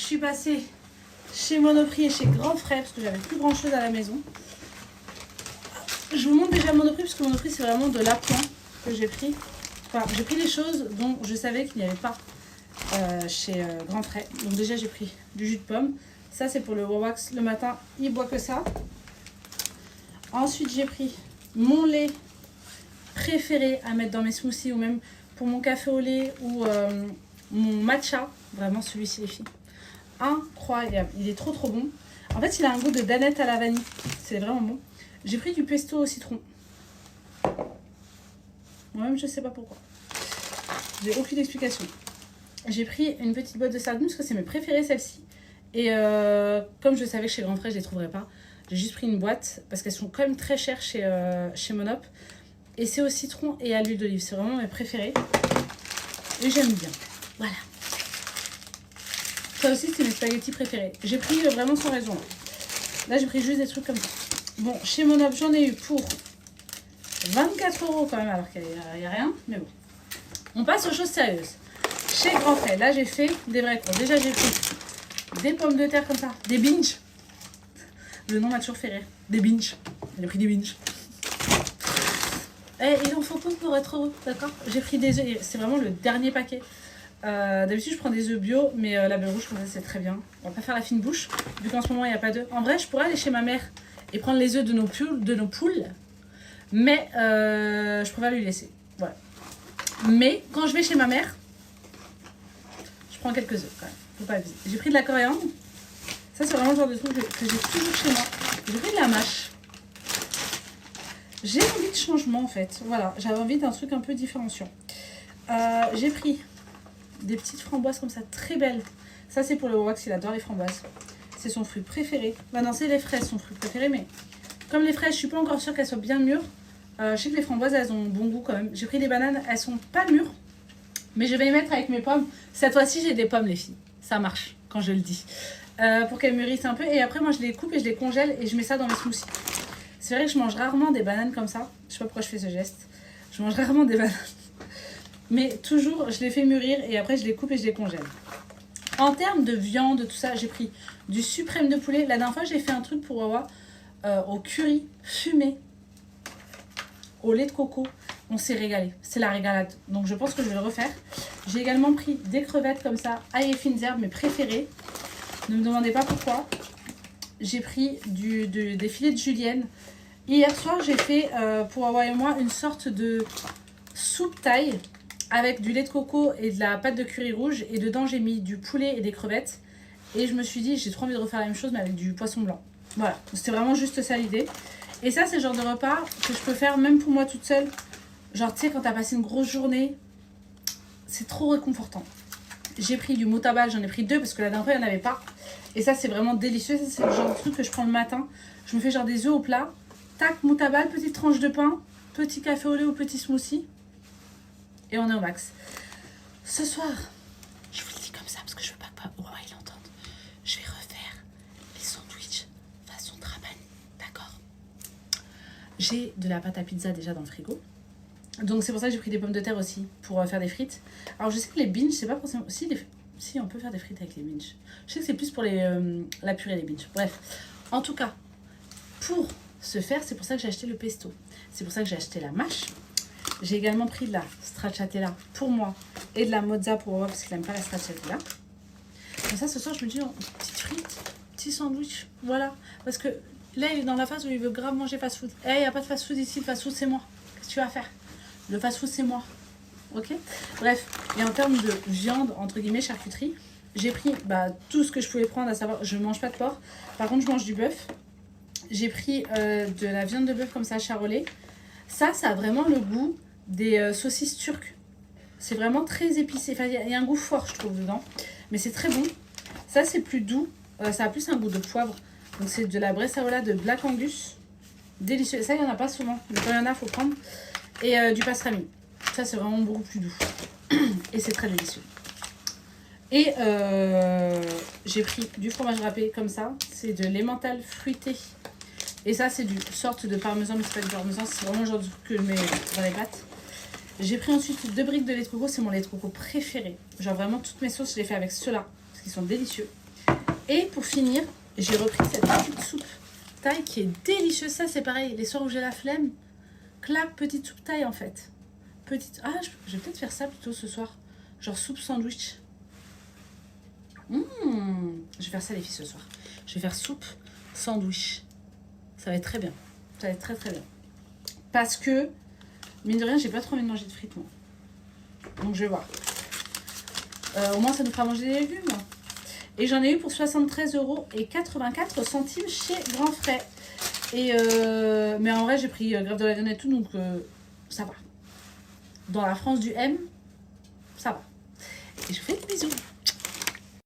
suis passée chez Monoprix et chez Grand Frais parce que j'avais plus grand chose à la maison. Je vous montre déjà Monoprix parce que Monoprix c'est vraiment de l'appoint que j'ai pris. Enfin, j'ai pris des choses dont je savais qu'il n'y avait pas chez Grand Frais. Donc déjà j'ai pris du jus de pomme. Ça c'est pour le Wawax le matin, il boit que ça. Ensuite j'ai pris mon lait préféré à mettre dans mes smoothies ou même pour mon café au lait ou mon matcha. Vraiment celui-ci les filles. Incroyable, il est trop bon. En fait il a un goût de danette à la vanille. C'est vraiment bon. J'ai pris du pesto au citron. Moi-même je sais pas pourquoi. J'ai aucune explication. J'ai pris une petite boîte de sardines parce que c'est mes préférées celles-ci. Et comme je savais que chez Grand Frais je les trouverais pas, j'ai juste pris une boîte parce qu'elles sont quand même très chères chez Monop. Et c'est au citron et à l'huile d'olive. C'est vraiment mes préférés. Et j'aime bien. Voilà. Ça aussi c'est mes spaghettis préférés. J'ai pris vraiment sans raison. Là j'ai pris juste des trucs comme ça. Bon, chez Monop j'en ai eu pour 24 € quand même alors qu'il n'y a rien. Mais bon. On passe aux choses sérieuses. Chez Grand Frais, là j'ai fait des vrais cours. Déjà j'ai pris des pommes de terre comme ça, des binges. Le nom m'a toujours fait rire. Des binges. J'ai pris des binges. Et il en faut peu pour être heureux, d'accord? J'ai pris des œufs, c'est vraiment le dernier paquet. D'habitude je prends des œufs bio, mais la beurre rouge comme ça c'est très bien. On va pas faire la fine bouche, vu qu'en ce moment il n'y a pas d'œufs. En vrai je pourrais aller chez ma mère et prendre les œufs de nos poules, mais je préfère lui laisser. Voilà. Mais quand je vais chez ma mère, je prends quelques œufs quand même. Faut pas abuser. J'ai pris de la coriandre. Ça, c'est vraiment le genre de truc que j'ai toujours chez moi. J'ai pris de la mâche. J'ai envie de changement en fait. Voilà, j'avais envie d'un truc un peu différenciant. J'ai pris des petites framboises comme ça, très belles. Ça, c'est pour le Wax, il adore les framboises. C'est son fruit préféré. Bah non, c'est les fraises, son fruit préféré. Mais comme les fraises, je suis pas encore sûre qu'elles soient bien mûres. Je sais que les framboises, elles ont bon goût quand même. J'ai pris des bananes, elles sont pas mûres. Mais je vais les mettre avec mes pommes. Cette fois-ci, j'ai des pommes, les filles. Ça marche quand je le dis. Pour qu'elles mûrissent un peu. Et après, moi, je les coupe et je les congèle et je mets ça dans mes smoothies. C'est vrai que je mange rarement des bananes comme ça. Je sais pas pourquoi je fais ce geste. Je mange rarement des bananes. Mais toujours, je les fais mûrir et après, je les coupe et je les congèle. En termes de viande, tout ça, j'ai pris du suprême de poulet. La dernière fois, j'ai fait un truc pour Wawa au curry fumé, au lait de coco. On s'est régalé. C'est la régalade. Donc, je pense que je vais le refaire. J'ai également pris des crevettes comme ça, ail et fines herbes, mes préférées. Ne me demandez pas pourquoi. J'ai pris des filets de julienne. Hier soir, j'ai fait pour Wawa et moi une sorte de soupe thaï avec du lait de coco et de la pâte de curry rouge. Et dedans, j'ai mis du poulet et des crevettes. Et je me suis dit, j'ai trop envie de refaire la même chose, mais avec du poisson blanc. Voilà, c'était vraiment juste ça l'idée. Et ça, c'est le genre de repas que je peux faire même pour moi toute seule. Genre, tu sais, quand t'as passé une grosse journée, c'est trop réconfortant. J'ai pris du moutabal, j'en ai pris 2 parce que la dernière fois, il n'y en avait pas. Et ça, c'est vraiment délicieux. Ça, c'est le genre de truc que je prends le matin. Je me fais genre des œufs au plat. Tac, moutabal, petite tranche de pain, petit café au lait ou petit smoothie. Et on est au max. Ce soir, je vous le dis comme ça parce que je veux pas que Wawa il l'entende. Je vais refaire les sandwichs façon trabani. D'accord? J'ai de la pâte à pizza déjà dans le frigo. Donc c'est pour ça que j'ai pris des pommes de terre aussi pour faire des frites. Alors je sais que les binges, c'est pas forcément... Si, on peut faire des frites avec les binges. Je sais que c'est plus pour la purée des binges. Bref, en tout cas, pour ce faire, c'est pour ça que j'ai acheté le pesto. C'est pour ça que j'ai acheté la mâche. J'ai également pris de la stracciatella pour moi et de la mozza pour moi parce qu'il n'aime pas la stracciatella. Comme ça, ce soir, je me dis, oh, petite frite, petit sandwich, voilà. Parce que là, il est dans la phase où il veut grave manger fast-food. Eh, il n'y a pas de fast-food ici, le fast-food, c'est moi. Qu'est-ce que tu vas faire? Le fast-food, c'est moi. Ok? Bref, et en termes de viande, entre guillemets, charcuterie, j'ai pris tout ce que je pouvais prendre, à savoir, je ne mange pas de porc. Par contre, je mange du bœuf. J'ai pris de la viande de bœuf comme ça, charolais. Ça a vraiment le goût des saucisses turques. C'est vraiment très épicé. Enfin, il y a un goût fort, je trouve, dedans. Mais c'est très bon. Ça, c'est plus doux. Ça a plus un goût de poivre. Donc, c'est de la bressaola de Black Angus. Délicieux. Ça, il n'y en a pas souvent. Mais quand il y en a, il faut prendre. Et du pastrami. Ça, c'est vraiment beaucoup plus doux. Et c'est très délicieux. Et j'ai pris du fromage râpé comme ça. C'est de l'emmental fruité. Et ça, c'est du sorte de parmesan, mais c'est pas du parmesan. C'est vraiment le genre de truc que je mets dans les pâtes. J'ai pris ensuite 2 briques de lait de coco. C'est mon lait de coco préféré. Genre vraiment, toutes mes sauces, je les fais avec ceux-là. Parce qu'ils sont délicieux. Et pour finir, j'ai repris cette petite soupe taille qui est délicieuse. Ça, c'est pareil, les soirs où j'ai la flemme, clac, petite soupe taille en fait. Petite... Ah, je vais peut-être faire ça plutôt ce soir. Genre soupe sandwich. Je vais faire ça les filles ce soir. Je vais faire soupe sandwich. Ça va être très bien. Ça va être très très bien. Parce que, mine de rien, j'ai pas trop envie de manger de frites moi. Donc je vais voir. Au moins ça nous fera manger des légumes. Et j'en ai eu pour 73,84 € chez Grand Frais. Et mais en vrai j'ai pris grave de la viande et tout, donc ça va. Dans la France du M, ça va. Et je vous fais des bisous.